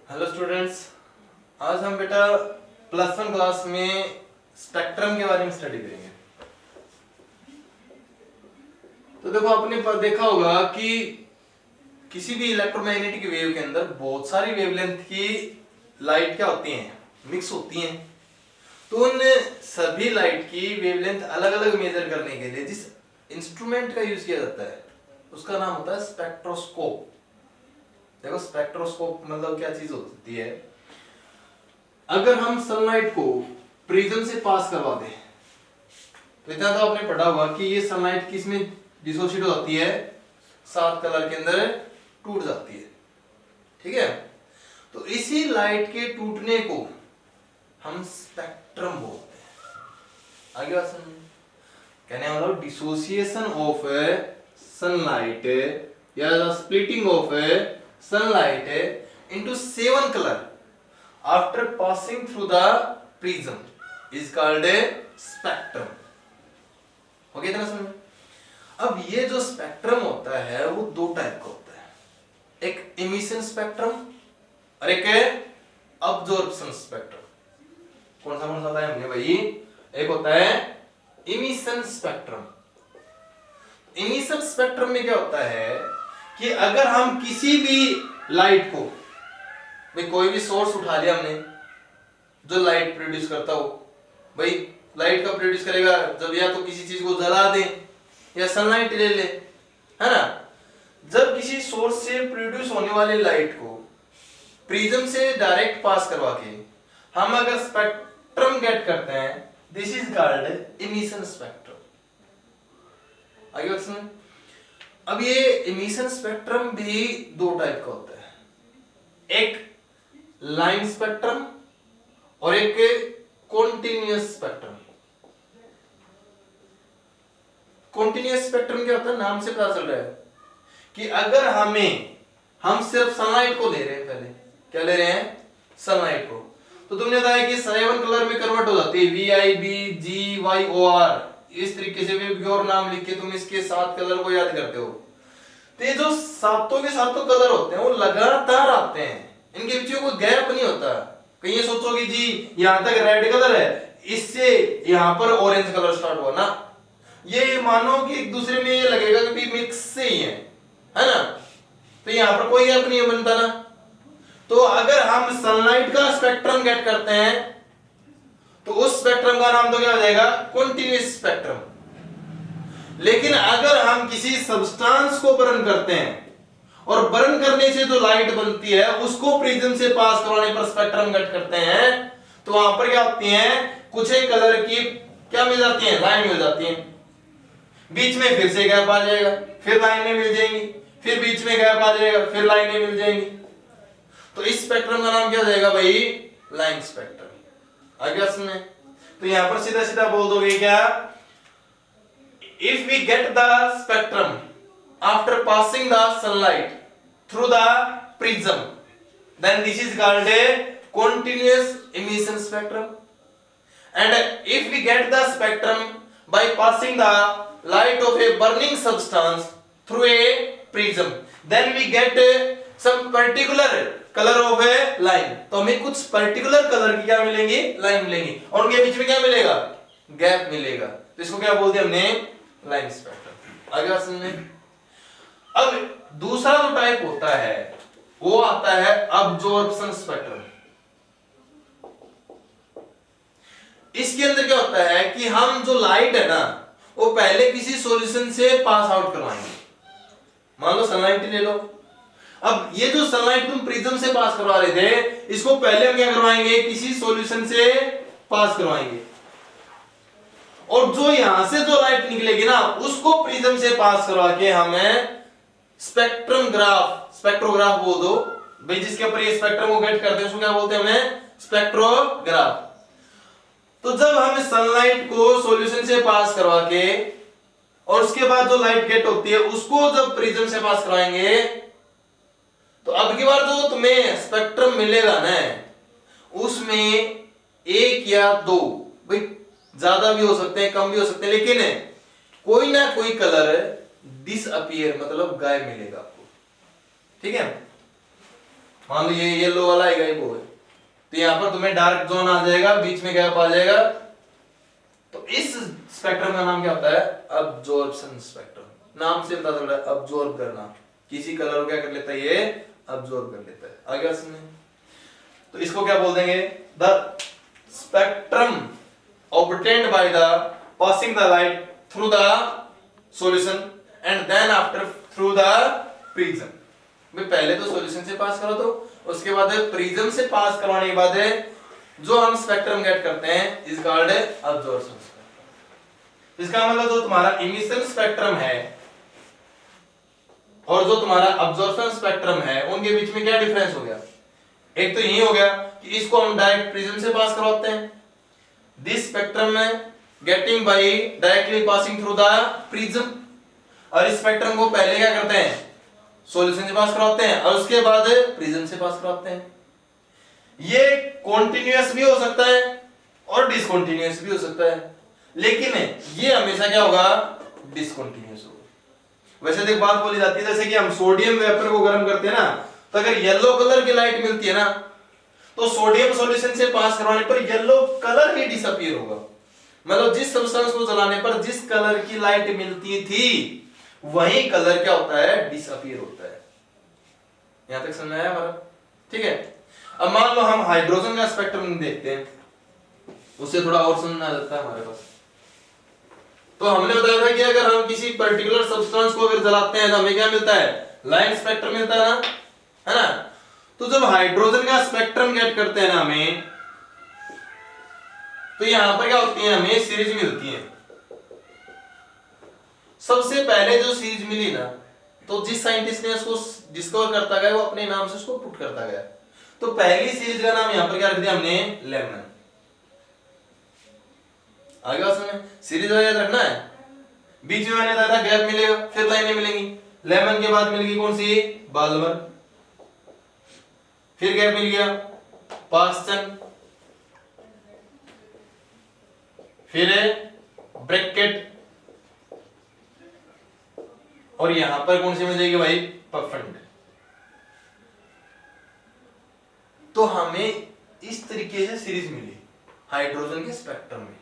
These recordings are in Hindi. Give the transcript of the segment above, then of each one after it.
हेलो स्टूडेंट्स, आज हम बेटा प्लस वन क्लास में स्पेक्ट्रम के बारे में स्टडी करेंगे। तो देखो, आपने देखा होगा कि किसी भी इलेक्ट्रोमैग्नेटिक वेव के अंदर बहुत सारी वेवलेंथ की लाइट क्या होती हैं, मिक्स होती हैं। तो उन सभी लाइट की वेवलेंथ अलग अलग मेजर करने के लिए जिस इंस्ट्रूमेंट का यूज किया जाता है उसका नाम होता है स्पेक्ट्रोस्कोप। देखो, स्पेक्ट्रोस्कोप मतलब क्या चीज होती है। अगर हम सनलाइट को प्रिज्म से पास करवा दें तो इतना तो आपने पढ़ा होगा कि ये सनलाइट किस में डिसोसिएट होती है, 7 कलर के अंदर टूट जाती है। ठीक है, तो इसी लाइट के टूटने को हम स्पेक्ट्रम बोलते हैं। आगे बात समझिए, कहने मतलब डिसोसिएशन ऑफ सनलाइट या splitting of sunlight into 7 color after passing through the prism is called a spectrum। हो गया इतना समझ? अब ये जो स्पेक्ट्रम होता है वो दो टाइप का होता है, एक इमिशन स्पेक्ट्रम और एक अब्जॉर्प्शन स्पेक्ट्रम। कौन सा होता है हमने भाई? एक होता है इमिशन स्पेक्ट्रम। इमिशन स्पेक्ट्रम में क्या होता है कि अगर हम किसी भी लाइट को, भाई कोई भी सोर्स उठा लिया हमने जो लाइट प्रोड्यूस करता हो, भाई लाइट का प्रोड्यूस करेगा जब या तो किसी चीज को जला दे या सनलाइट ले ले, है ना। जब किसी सोर्स से प्रोड्यूस होने वाली लाइट को प्रिज्म से डायरेक्ट पास करवा के हम अगर स्पेक्ट्रम गेट करते हैं, this is called emission spectrum. आगे बात सुनिए। अब ये इमिशन स्पेक्ट्रम भी दो टाइप का होता है, एक लाइन स्पेक्ट्रम और एक कॉन्टिन्यूअस स्पेक्ट्रम। कॉन्टिन्यूअस स्पेक्ट्रम क्या होता है, नाम से पता चल रहा है कि अगर हम सिर्फ सनलाइट को ले रहे हैं, पहले क्या ले रहे हैं, सनलाइट को, तो तुमने बताया कि 7 कलर में कन्वर्ट हो जाती है, VIBGYOR, इस तरीके से वेव और नाम लिख के तुम इसके 7 कलर को याद करते हो। तो ये जो सातों के सातों कलर होते हैं वो लगातार आते हैं, इनके बीच में कोई गैप नहीं होता। कहीं ये सोचोगे जी यहां तक रेड कलर है, इससे यहां पर ऑरेंज कलर स्टार्ट हुआ ना, ये मानो कि एक दूसरे में ये लगेगा कि भी मिक्स से ही है ना। तो यहां पर कोई गैप नहीं बनता ना। तो अगर हम सनलाइट का स्पेक्ट्रम गेट करते हैं तो उस स्पेक्ट्रम का नाम तो क्या हो जाएगा, कॉन्टिन्यूअस स्पेक्ट्रम। लेकिन अगर हम किसी सब्सटेंस को बर्न करते हैं और बर्न करने से जो लाइट बनती है उसको प्रिज्म से पास करवाने पर स्पेक्ट्रम गेट करते हैं, तो वहां पर क्या होती है, कुछ एक कलर की क्या मिल जाती है, लाइन मिल जाती है। बीच में फिर से गैप आ जाएगा, फिर लाइनें मिल जाएंगी, फिर बीच में गैप आ जाएगा, फिर लाइनें मिल जाएंगी। तो इस स्पेक्ट्रम का नाम क्या हो जाएगा भाई, लाइन स्पेक्ट्रम। आगे सुने, तो यहां पर सीधा सीधा बोल दोगे क्या, if we get the spectrum after passing the sunlight through the prism, then this is called a continuous emission spectrum. And if we get the spectrum by passing the light of a burning substance through a prism, then we get some particular color of a line. तो हमें कुछ पर्टिकुलर कलर की क्या मिलेंगी, लाइन मिलेंगी, और उनके बीच में क्या मिलेगा, गैप मिलेगा। तो इसको क्या बोलते हैं हमने, लाइन स्पेक्ट्रम। आगे बात समझे। अब दूसरा जो टाइप होता है वो आता है अब्जॉर्प्शन स्पेक्ट्रम। इसके अंदर क्या होता है कि हम जो लाइट है ना वो पहले किसी सॉल्यूशन से पास आउट करवाएंगे। मान लो सनलाइट ले लो, अब ये जो सनलाइट तुम प्रिज्म से पास करवा रहे थे, इसको पहले हम क्या करवाएंगे, किसी सॉल्यूशन से पास करवाएंगे, और जो यहां से जो लाइट निकलेगी ना उसको प्रिज्म से पास करवा के हमें स्पेक्ट्रोग्राफ बोल दो भाई, जिसके ऊपर ये स्पेक्ट्रम को गेट करते हैं उसको क्या बोलते हैं, हमें स्पेक्ट्रोग्राफ। तो जब हम सनलाइट को सॉल्यूशन से पास करवा के और उसके बाद जो लाइट गेट होती है उसको जब प्रिज्म से पास करवाएंगे, तो अब की बार जो तुम्हें स्पेक्ट्रम मिलेगा ना उसमें एक या दो, भाई ज्यादा भी हो सकते हैं कम भी हो सकते हैं, लेकिन कोई ना कोई कलर डिसअपीयर मतलब गायब मिलेगा आपको। ठीक है, मान लो ये येलो वाला आएगा, ये वो है, तो यहाँ पर तुम्हें डार्क जोन आ जाएगा, बीच में गैप आ जाएगा। तो इस स्पेक्ट्रम का नाम क्या होता है? Absorption spectrum. नाम से पता चल रहा है, अब्जॉर्ब करना, किसी कलर को क्या कर लेता है, ये अब्जॉर्ब कर लेता है। आगे समझे? तो इसको क्या बोल देंगे? The spectrum obtained by the passing the light through the solution and then after through the prism। भाई पहले तो सॉल्यूशन से पास करो, तो उसके बाद प्रिज्म से पास करवाने के बाद जो हम स्पेक्ट्रम गेट करते हैं इज कॉल्ड अब्जॉर्प्शन स्पेक्ट्रम। इसका मतलब जो तुम्हारा इमिशन स्पेक्ट्रम है और जो तुम्हारा अब्जॉर्प्शन स्पेक्ट्रम है, उनके बीच में क्या डिफरेंस हो गया? एक तो यही हो गया कि इसको हम डायरेक्ट प्रिज्म से पास करवाते हैं, दिस स्पेक्ट्रम में getting by directly passing through the prism, और इस स्पेक्ट्रम को पहले क्या करते हैं, सॉल्यूशन से पास करवाते हैं और उसके बाद प्रिज्म से पास करवाते हैं। ये कॉन्टिन्यूअस भी हो सकता है और डिसकंटीन्यूअस भी हो सकता है, लेकिन ये हमेशा क्या होगा, डिसकंटीन्यूअस होगा। वैसे एक बात बोली जाती है, जैसे कि हम सोडियम वेपर को गर्म करते हैं ना, तो अगर येलो कलर की लाइट मिलती है ना, तो सोडियम सॉल्यूशन से पास करवाने पर येलो कलर ही डिसअपीयर होगा। मतलब जिस सब्सटेंस को जलाने पर जिस कलर की लाइट मिलती थी, वही कलर क्या होता है, डिसअपीयर होता है। यहां तक समझ आया हमारा? ठीक है। अब मान लो हम हाइड्रोजन का स्पेक्ट्रम देखते हैं, उससे थोड़ा और समझ आ जाता है हमारे पास। तो हमने बताया था कि अगर हम किसी पर्टिकुलर सब्सटेंस को अगर जलाते हैं तो हमें क्या मिलता है, लाइन स्पेक्ट्रम मिलता है ना, है ना। तो जब हाइड्रोजन का स्पेक्ट्रम गेट करते हैं ना हमें, तो यहां पर क्या होती है, हमें सीरीज मिलती है। सबसे पहले जो सीरीज मिली ना, तो जिस साइंटिस्ट ने उसको डिस्कवर करता गया, वो अपने नाम से उसको पुट करता गया। तो पहली सीरीज का नाम यहां पर क्या रख दिया हमने, लेमन। आगे बात समझ, सीरीज याद रखना है। बीच में मैंने बताया था गैप मिलेगा, फिर लाइनें मिलेंगी। लेमन के बाद मिलेगी कौन सी, बाल्मर, फिर गैप मिल गया पास्टन, फिर ब्रैकेट, और यहां पर कौन सी मिल जाएगी भाई, पफेंड। तो हमें इस तरीके से सीरीज मिली हाइड्रोजन के स्पेक्ट्रम में।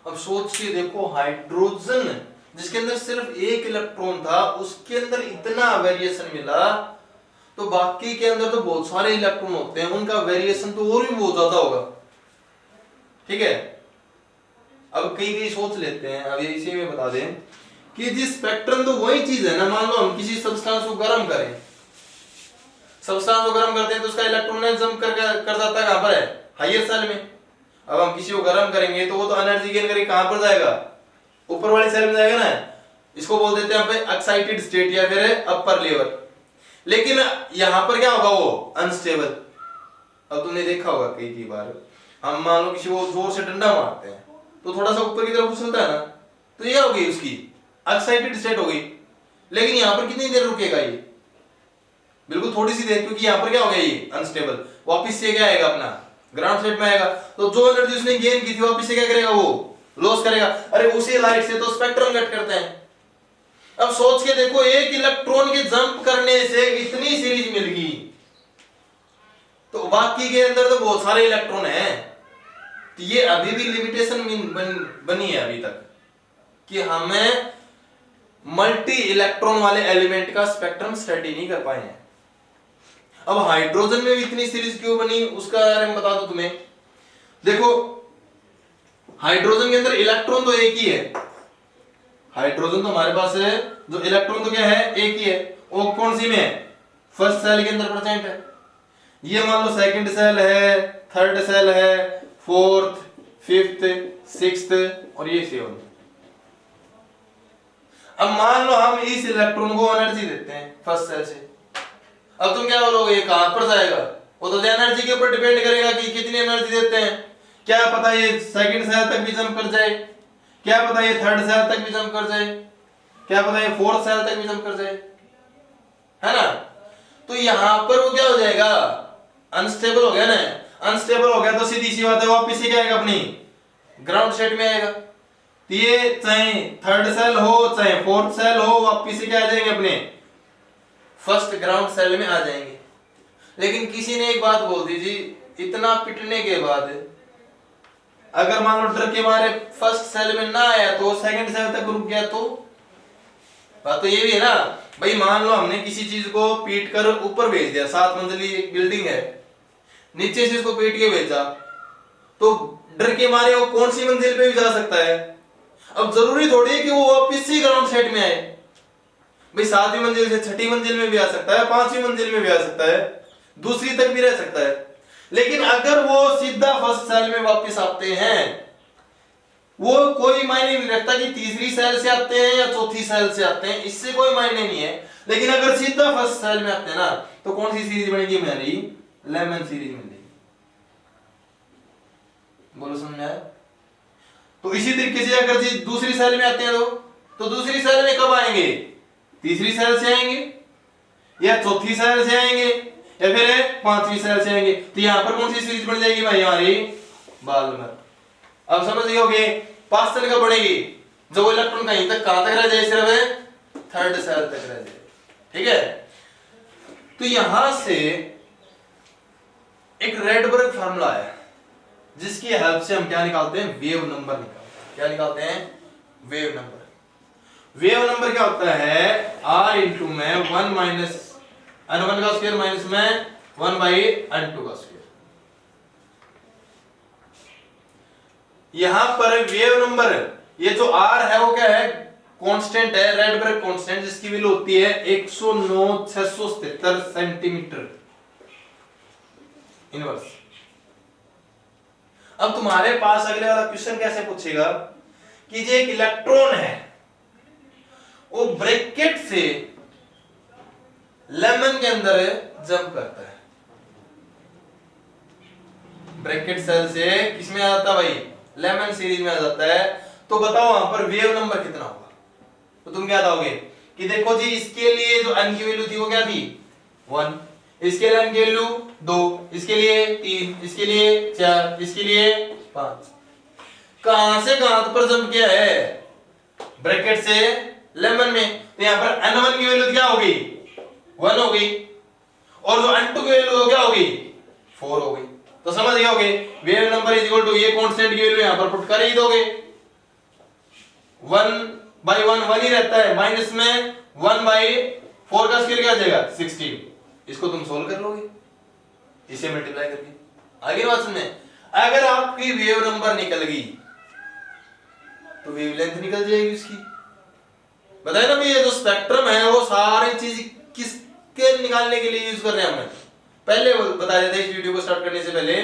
अब सोच के देखो, हाइड्रोजन जिसके अंदर सिर्फ एक इलेक्ट्रॉन था, उसके अंदर इतना वेरिएशन मिला, तो बाकी के अंदर तो बहुत सारे इलेक्ट्रॉन होते हैं, उनका वेरिएशन तो और भी बहुत ज्यादा होगा। ठीक है। अब कई कई सोच लेते हैं, अब इसी में बता दें कि जिस स्पेक्ट्रम, तो वही चीज है ना, मान लो हम किसी सब्सटेंस को गर्म करें, सब्सटेंस को गर्म करते हैं तो उसका इलेक्ट्रॉन जंप कर जाता है, कहां पर है, हायर सेल में। अब हम किसी को गर्म करेंगे तो वो तो एनर्जी गेन करके कहां पर जाएगा, ऊपर वाली सेल में जाएगा ना। इसको बोल देते हैं पे एक्साइटेड स्टेट या फिर अपर लेवल। लेकिन यहां पर क्या होगा, वो अनस्टेबल। अब तुमने देखा होगा कई बार, हम मान लो किसी को जोर से डंडा मारते हैं तो थोड़ा सा ऊपर की तरफ उछलता है ना, तो ये हो गई उसकी एक्साइटेड स्टेट हो गई। लेकिन यहां पर कितनी देर रुकेगा ये, बिल्कुल थोड़ी सी देर, क्योंकि यहां पर क्या हो गया, ये अनस्टेबल। वापस से क्या आएगा, अपना ग्राउंड स्टेट में आएगा। तो जो एनर्जी उसने गेन की थी वापस से क्या करेगा, वो लॉस करेगा। अरे उसी लाइट से तो स्पेक्ट्रम गेट करते हैं। अब सोच के देखो, एक इलेक्ट्रॉन के जंप करने से इतनी सीरीज मिल गई, तो बाकी के अंदर तो बहुत सारे इलेक्ट्रॉन हैं। तो ये अभी भी लिमिटेशन बनी है अभी तक कि हमें मल्टी इलेक्ट्रॉन वाले एलिमेंट का स्पेक्ट्रम स्टडी नहीं कर पाए हैं। अब हाइड्रोजन में भी इतनी सीरीज क्यों बनी, उसका बारे में बता दो तुम्हें। देखो, हाइड्रोजन के अंदर इलेक्ट्रॉन तो एक ही है, हाइड्रोजन तो हमारे पास है, जो इलेक्ट्रॉन तो क्या है, एक ही है। वो कौन सी में है, फर्स्ट सेल के अंदर प्रेजेंट है। ये मान लो सेकंड सेल है, थर्ड सेल है, फोर्थ, फिफ्थ, सिक्स्थ और ये 7। अब मान लो हम इस इलेक्ट्रॉन को एनर्जी देते हैं फर्स्ट सेल से। अब तुम क्या बोलोगे, ये कहां पर जाएगा, वो तो एनर्जी के ऊपर डिपेंड करेगा कि कितनी एनर्जी देते हैं। क्या पता ये सेकंड सेल तक भी जंप कर जाए, क्या पता ये थर्ड सेल तक भी जंप कर जाए, क्या पता ये फोर्थ सेल तक भी जंप कर जाए, है ना। तो यहां पर वो क्या हो जाएगा, अनस्टेबल हो गया ना। अनस्टेबल हो गया तो सीधी सी बात है, वापस से क्या आएगा, अपनी ग्राउंड स्टेट में आएगा। तो ये चाहे थर्ड सेल हो चाहे फोर्थ सेल हो, वापस से क्या आ जाएंगे, अपने फर्स्ट ग्राउंड सेल में आ जाएंगे। लेकिन किसी ने एक बात बोल दी जी, इतना पिटने के बाद अगर मान लो डर के मारे फर्स्ट सेल में ना आया तो सेकंड सेल तक रुक गया तो बात तो ये भी है ना भाई। मान लो हमने किसी चीज को पीट कर ऊपर भेज दिया, 7 मंजिली एक बिल्डिंग है, नीचे से इसको पीट के भेजा तो डर के मारे वो कौन सी मंजिल पे भी जा सकता है। अब जरूरी थोड़ी है कि वो वापिस ही ग्राउंड सेट में आए भाई, 7वीं मंजिल से 6ठी मंजिल में भी आ सकता है, 5वीं मंजिल में भी आ सकता है, दूसरी तक भी रह सकता है। लेकिन अगर वो सीधा फर्स्ट सेल में वापस आते हैं, वो कोई मायने नहीं रखता कि तीसरी सेल से आते हैं या चौथी सेल से आते हैं, इससे कोई मायने नहीं है। लेकिन अगर सीधा फर्स्ट सेल में आते हैं ना तो कौन सी सीरीज बनेगी हमारी, लेमन सीरीज बनेगी। बोलो समझ आया। तो इसी तरीके से अगर जी दूसरी सेल में आते हैं तो दूसरी सेल में कब आएंगे, तीसरी सेल से आएंगे या चौथी सेल से आएंगे या फिर 5वीं सेल से आएंगे। तो यहां पर कौन सी सीरीज बन जाएगी भाई हमारी, बाल्मर। अब समझ गए होगे 5 सेल का बढ़ेगी, जो इलेक्ट्रॉन कहीं तक कहां तक रह जाए, सिर्फ 3rd सेल तक रह जाए। ठीक है, तो यहां से एक रेडबर्ग फार्मूला है जिसकी हेल्प से हम क्या निकालते हैं, वेव नंबर निकालते हैं। क्या निकालते हैं, वेव नंबर। वेव नंबर क्या होता है, r इंटू में 1 माइनस n1 का स्क्वायर माइनस में 1 बाई n2 का स्क्वायर। यहां पर वेव नंबर, ये जो r है वो क्या है, कांस्टेंट है, रेडबर्ग कांस्टेंट, जिसकी वैल्यू होती है 109,677 सेंटीमीटर इनवर्स। अब तुम्हारे पास अगले वाला क्वेश्चन कैसे पूछेगा कि जो एक इलेक्ट्रॉन है वो ब्रैकेट से लेमन के अंदर जंप करता है, ब्रैकेट सेल से किसमें आ जाता है भाई, लेमन सीरीज में आ जाता है। तो बताओ वहां पर वेव नंबर कितना होगा। तो तुम क्या बताओगे कि देखो जी इसके लिए जो n की वैल्यू थी वो क्या थी 1, इसके लिए n की वैल्यू 2, इसके लिए 3, इसके लिए 4, इसके लिए 5। कहां से कहां पर जंप किया है, ब्रैकेट से लेमन में। तो यहां पर n1 की वैल्यू क्या होगी 1 हो गई, और जो n2 की वैल्यू क्या होगी 4 हो गई। तो समझ गए होगे wave number is equal to ये कांस्टेंट की वैल्यू यहां पर पुट कर ही दोगे, 1/1 1 ही रहता है, माइनस में 1/4 का स्क्वायर क्या आ जाएगा 16। इसको तुम सोल्व कर लोगे इसे मल्टीप्लाई करके। आगे बात सुनने, अगर आपकी वेव नंबर निकल गई तो वेवलेंथ निकल जाएगी उसकी। बताया ना, ये जो स्पेक्ट्रम है वो सारी चीज किसके निकालने के लिए यूज कर रहे हैं हम। पहले बता देते इस वीडियो को स्टार्ट करने से पहले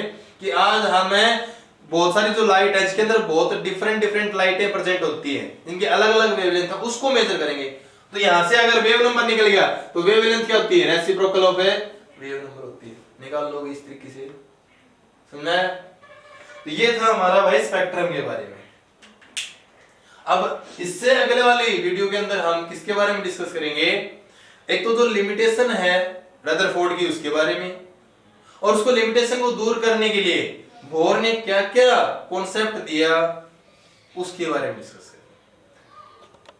कि आज हमें बहुत सारी जो लाइट है इसके अंदर बहुत डिफरेंट लाइटें प्रेजेंट होती हैं, इनके अलग अलग वेवलेंथ है, उसको मेजर करेंगे। तो यहां से अगर वेव नंबर निकल गया तो वेवलेंथ क्या होती है, रेसिप्रोकल ऑफ वेव नंबर होती है, निकाल लोगे इस तरीके से। समझा? तो ये था हमारा भाई स्पेक्ट्रम के बारे में। अब इससे अगले वाली वीडियो के अंदर हम किसके बारे में डिस्कस करेंगे, एक तो जो लिमिटेशन है रदरफोर्ड की उसके बारे में, और उसको लिमिटेशन को दूर करने के लिए बोर ने क्या क्या कॉन्सेप्ट दिया उसके बारे में डिस्कस करेंगे।